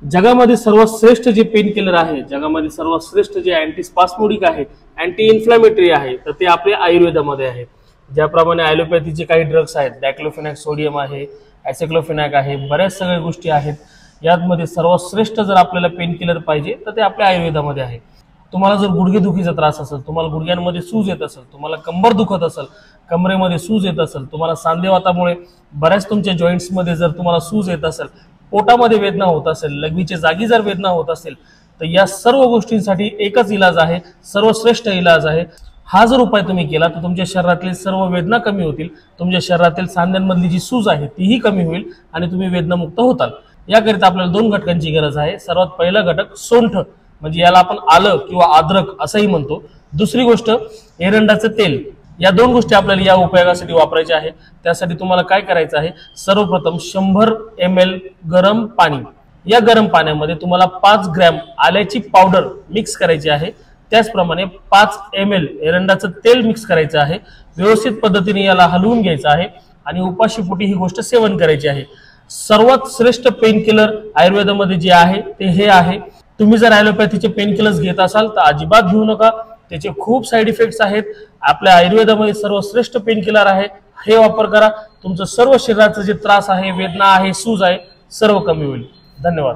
जगामध्ये सर्वश्रेष्ठ जे पेन किलर आहे, जगामध्ये सर्वश्रेष्ठ जे अँटी स्पास्मोडिक आहे, अँटी इन्फ्लॅमेटरी आहे, तर ते आपले आयुर्वेदामध्ये आहे। ज्याप्रमाणे ॲलोपॅथीचे काही ड्रग्स आहेत, डायक्लोफेनाक सोडियम आहे, ॲसिक्लोफेनाक आहे, बऱ्याच सगळ्या गोष्टी आहेत। यामध्ये सर्वश्रेष्ठ जर आपल्याला पेन किलर पाहिजे तर ते आपल्या आयुर्वेदामध्ये आहे। तुम्हाला जर गुडघेदुखीचा त्रास असेल, तुम्हाला गुडघ्यांमध्ये सूज येत असेल, तुम्हाला कंबर दुखत असेल, कमरेमध्ये सूज येत असेल, तुम्हाला सांधेवातामुळे बऱ्याच तुमच्या जॉईंट्समध्ये जर तुम्हाला सूज येत असेल, पोटामध्ये वेदना होत असेल, लघवीच्या जागी जर वेदना होत असेल, तर या सर्व गोष्टींसाठी एकच इलाज आहे, सर्वश्रेष्ठ इलाज आहे। हा जर उपाय तुम्ही केला तर तुमच्या शरीरातील सर्व वेदना कमी होतील, तुमच्या शरीरातील सांध्यांमधली जी सूज आहे तीही कमी होईल आणि तुम्ही वेदनामुक्त होताल। याकरिता आपल्याला 2 घटकांची गरज आहे। सर्वात पहिला घटक सोंठ, म्हणजे याला आपण आलं किंवा अद्रक असंही म्हणतो। दुसरी गोष्ट एरंडाचं तेल। या 2 गोष्टी आपल्याला या उपयोगासाठी वापरायच्या आहे। त्यासाठी तुम्हाला काय करायचं आहे, सर्वप्रथम 100 ml गरम पाणी, या गरम पाण्यामध्ये तुम्हाला 5 ग्रॅम आल्याची पावडर मिक्स करायची आहे। त्याचप्रमाणे 5 ml एरंडाचं तेल मिक्स करायचं आहे। व्यवस्थित पद्धतीने याला हलवून घ्यायचं आहे आणि उपाशीपोटी ही गोष्ट सेवन करायची आहे। सर्वात श्रेष्ठ पेन किलर आयुर्वेदामध्ये जे आहे ते हे आहे। तुम्ही जर ॲलोपॅथीचे पेन किलर्स घेत असाल तर अजिबात घेऊ नका, त्याचे खूप साईड इफेक्ट्स आहेत। आपल्या आयुर्वेदामध्ये सर्वश्रेष्ठ पेन किलर आहे, हे वापर करा। तुमचं सर्व शरीराचं जे त्रास आहे, वेदना आहे, सूज आहे, सर्व कमी होईल। धन्यवाद।